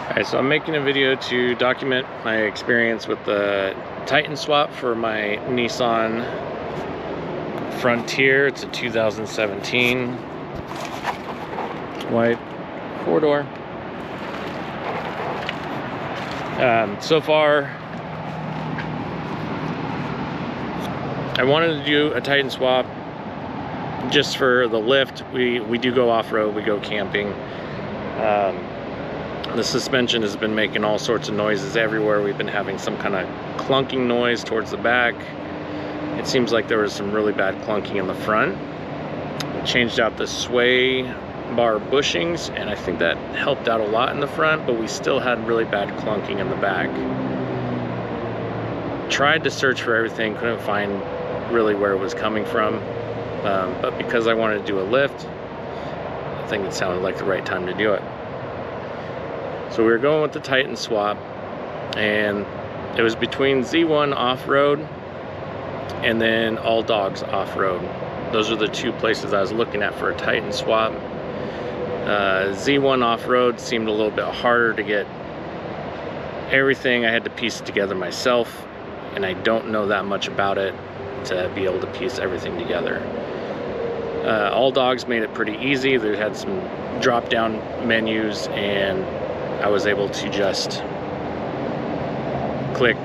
Alright, so I'm making a video to document my experience with the Titan swap for my Nissan Frontier. It's a 2017 white four-door. So far, I wanted to do a Titan swap just for the lift. We do go off-road, we go camping. The suspension has been making all sorts of noises everywhere. We've been having some kind of clunking noise towards the back. It seems like there was some really bad clunking in the front. We changed out the sway bar bushings, and I think that helped out a lot in the front, but we still had really bad clunking in the back. Tried to search for everything, couldn't find really where it was coming from, but because I wanted to do a lift, I think it sounded like the right time to do it. So we were going with the Titan swap, and it was between Z1 off-road and then All Dogs off-road. Those are the two places I was looking at for a Titan swap. Z1 off-road seemed a little bit harder to get everything. I had to piece it together myself, and I don't know that much about it to be able to piece everything together. All Dogs made it pretty easy. They had some drop-down menus, and I was able to just click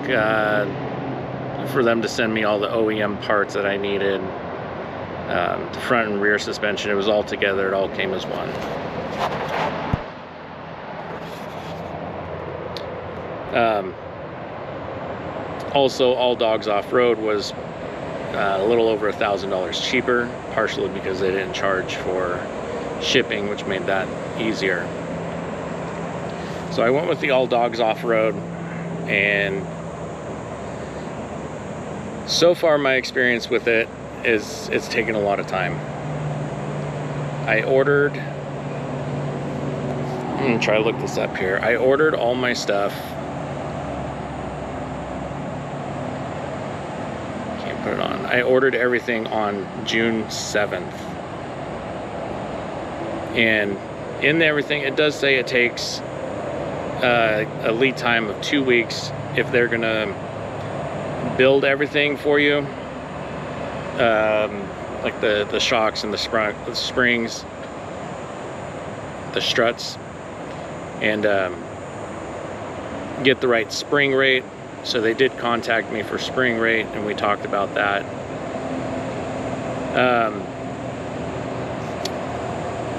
for them to send me all the OEM parts that I needed. The front and rear suspension, it was all together, it all came as one. Also, All Dogs Off-Road was a little over $1,000 cheaper, partially because they didn't charge for shipping, which made that easier. So I went with the All Dogs Off-Road, and so far my experience with it is it's taken a lot of time. I ordered, I'm gonna try to look this up here. I ordered all my stuff. Can't put it on. I ordered everything on June 7th. And in everything, it does say it takes a lead time of 2 weeks if they're gonna build everything for you, like the shocks and the springs, the struts, and get the right spring rate. So they did contact me for spring rate, and we talked about that.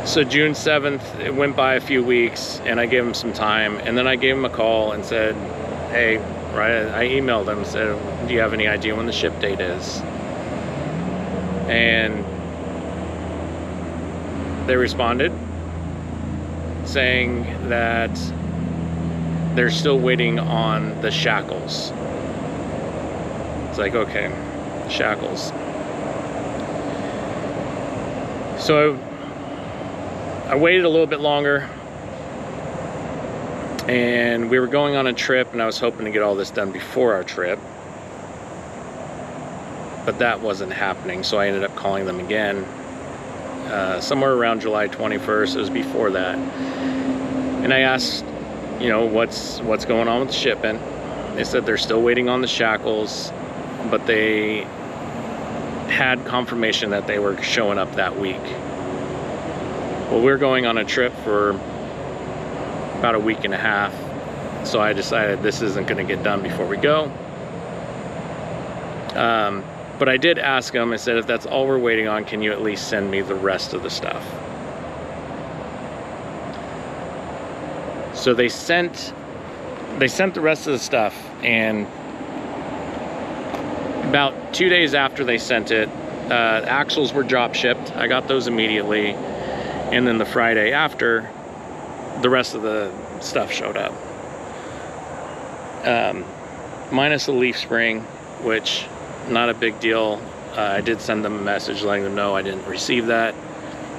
So June 7th, it went by a few weeks, and I gave him some time, and then I gave him a call and said, hey, right, I emailed him and said, do you have any idea when the ship date is? And they responded saying that they're still waiting on the shackles. It's like, okay, shackles. So I waited a little bit longer, and we were going on a trip, and I was hoping to get all this done before our trip, but that wasn't happening. So I ended up calling them again somewhere around July 21st. It was before that, and I asked, you know, what's going on with the shipment. They said they're still waiting on the shackles, but they had confirmation that they were showing up that week. Well, we're going on a trip for about a week and a half, so I decided this isn't going to get done before we go. But I did ask them, I said, if that's all we're waiting on, can you at least send me the rest of the stuff? So they sent the rest of the stuff, and about 2 days after they sent it, axles were drop shipped. I got those immediately. And then the Friday after, the rest of the stuff showed up. Minus the leaf spring, which, not a big deal. I did send them a message letting them know I didn't receive that,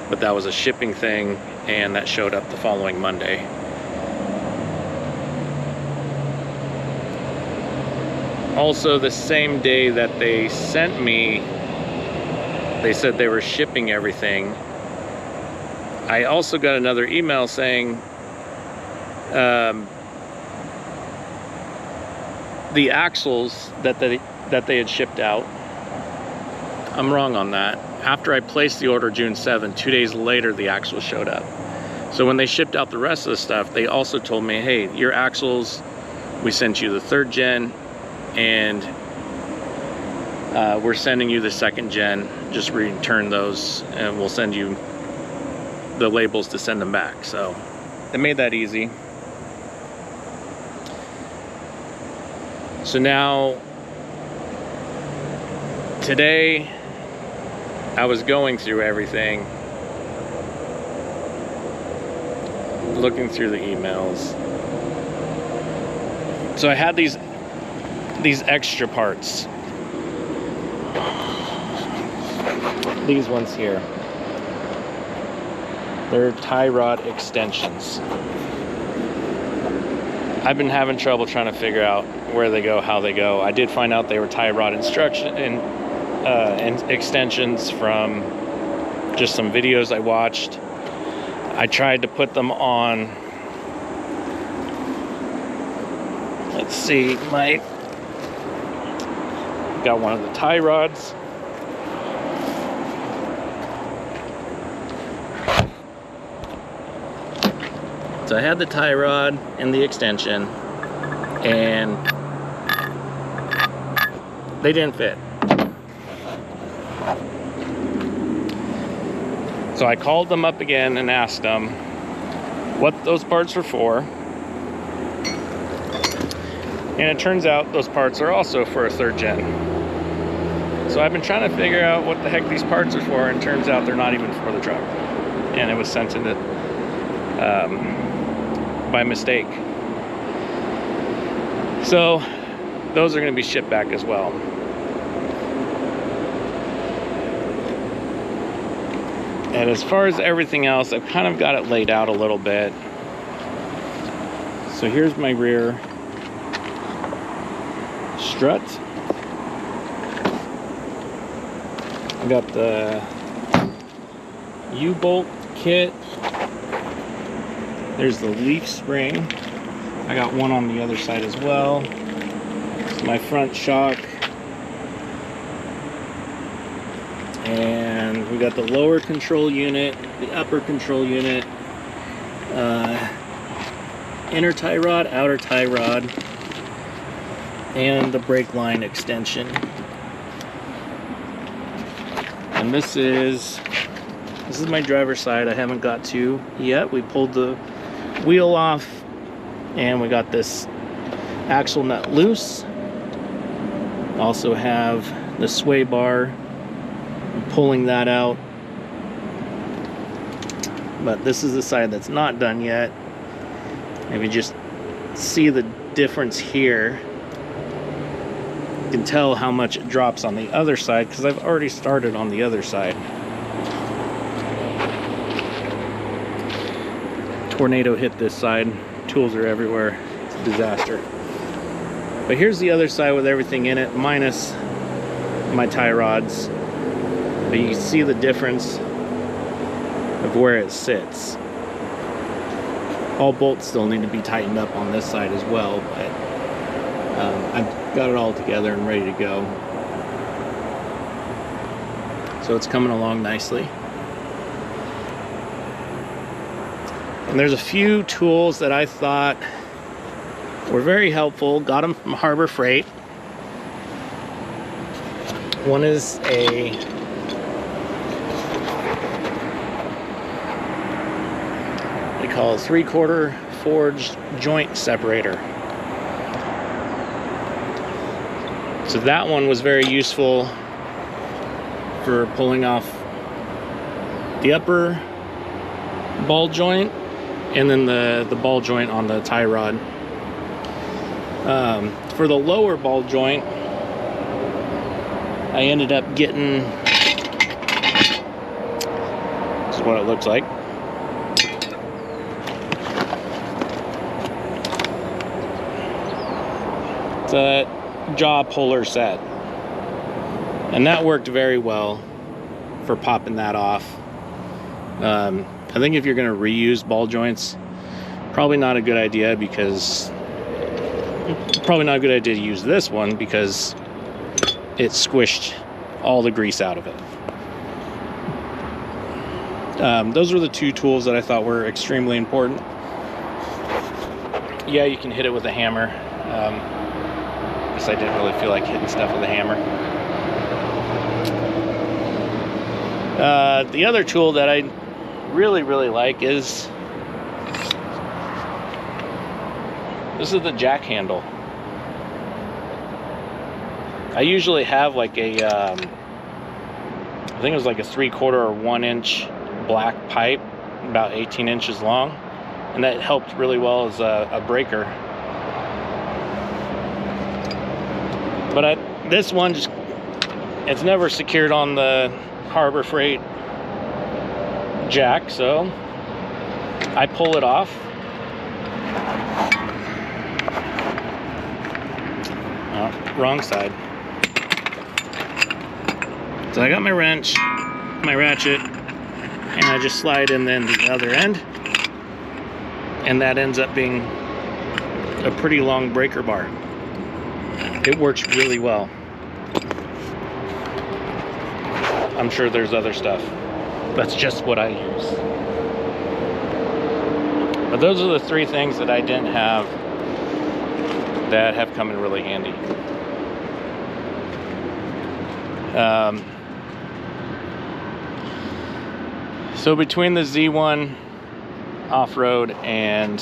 but that was a shipping thing, and that showed up the following Monday. Also, the same day that they sent me, they said they were shipping everything. I also got another email saying The axles that they had shipped out, I'm wrong on that. After I placed the order June 7th, 2 days later the axles showed up. So when they shipped out the rest of the stuff, they also told me, hey, your axles, we sent you the 3rd gen, and we're sending you the 2nd gen. Just return those and we'll send you the labels to send them back. So they made that easy. So now, today, I was going through everything, looking through the emails. So I had these extra parts. These ones here. They're tie rod extensions. I've been having trouble trying to figure out where they go, how they go. I did find out they were tie rod and extensions from just some videos I watched. I tried to put them on, let's see, got one of the tie rods. So I had the tie rod and the extension, and they didn't fit. So I called them up again and asked them what those parts were for. And it turns out those parts are also for a 3rd gen. So I've been trying to figure out what the heck these parts are for, and it turns out they're not even for the truck. And it was sent in by mistake. So those are going to be shipped back as well. And as far as everything else, I've kind of got it laid out a little bit. So here's my rear strut. I got the U-bolt kit. There's the leaf spring. I got one on the other side as well. My front shock. And we got the lower control unit, the upper control unit, inner tie rod, outer tie rod, and the brake line extension. And this is my driver's side. I haven't got to yet. We pulled the wheel off, and we got this axle nut loose. Also have the sway bar. I'm pulling that out. But this is the side that's not done yet. If you just see the difference here, you can tell how much it drops on the other side, because I've already started on the other side. Tornado hit this side. Tools are everywhere. It's a disaster. But here's the other side with everything in it, minus my tie rods. But you can see the difference of where it sits. All bolts still need to be tightened up on this side as well, but I've got it all together and ready to go. So it's coming along nicely. And there's a few tools that I thought were very helpful. Got them from Harbor Freight. One is they call a 3/4 forged joint separator. So that one was very useful for pulling off the upper ball joint and then the ball joint on the tie rod. For the lower ball joint, I ended up getting, this is what it looks like. It's a jaw puller set, and that worked very well for popping that off. I think if you're going to reuse ball joints, Probably not a good idea because probably not a good idea to use this one because it squished all the grease out of it. Those were the two tools that I thought were extremely important. Yeah, you can hit it with a hammer. Because I didn't really feel like hitting stuff with a hammer. The other tool that I really like is this is the jack handle. I usually have like a I think it was like a 3/4 or 1 inch black pipe, about 18 inches long, and that helped really well as a breaker. But this one just, it's never secured on the Harbor Freight jack, so I pull it off. Oh, wrong side. So I got my wrench, my ratchet, and I just slide in then the other end, and that ends up being a pretty long breaker bar. It works really well. I'm sure there's other stuff. That's just what I use. But those are the three things that I didn't have that have come in really handy. So between the Z1 off-road and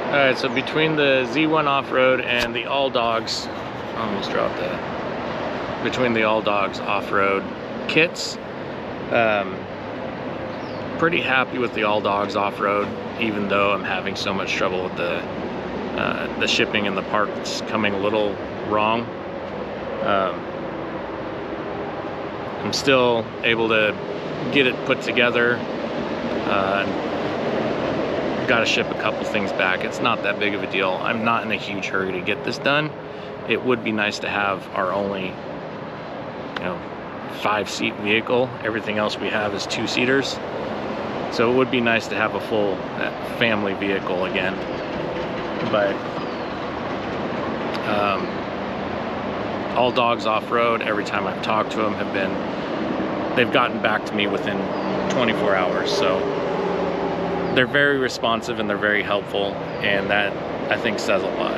alright, so between the Z1 off-road and the All Dogs, I almost dropped that. Between the All Dogs off-road kits, pretty happy with the All Dogs off-road, even though I'm having so much trouble with the shipping and the parts coming a little wrong. I'm still able to get it put together. Got to ship a couple things back. It's not that big of a deal. I'm not in a huge hurry to get this done. It would be nice to have our only, 5-seat vehicle. Everything else we have is 2-seaters. So it would be nice to have a full family vehicle again. But All Dogs Off-Road, every time I've talked to them, they've gotten back to me within 24 hours. So they're very responsive and they're very helpful, and that, I think, says a lot.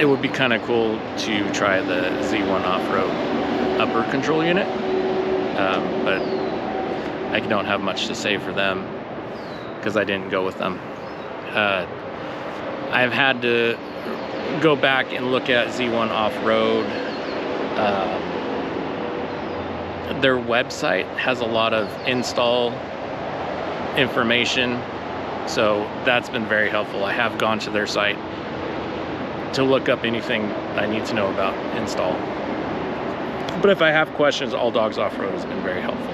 It would be kind of cool to try the Z1 off-road upper control unit, but I don't have much to say for them because I didn't go with them. I've had to go back and look at Z1 off-road. Their website has a lot of install information, so that's been very helpful. I have gone to their site to look up anything I need to know about install. But if I have questions, All Dogs Off-Road has been very helpful.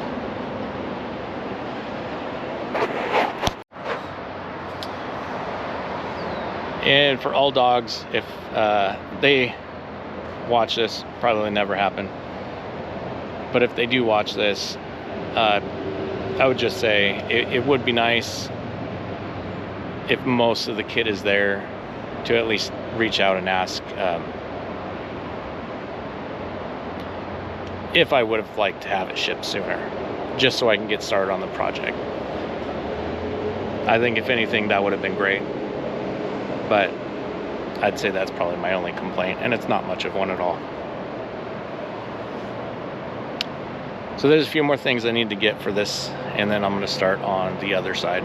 And for All Dogs, if they watch this, probably never happen. But if they do watch this, I would just say it would be nice if most of the kit is there to at least reach out and ask if I would have liked to have it shipped sooner, just so I can get started on the project. I think if anything, that would have been great. But I'd say that's probably my only complaint, and it's not much of one at all. So there's a few more things I need to get for this, and then I'm going to start on the other side.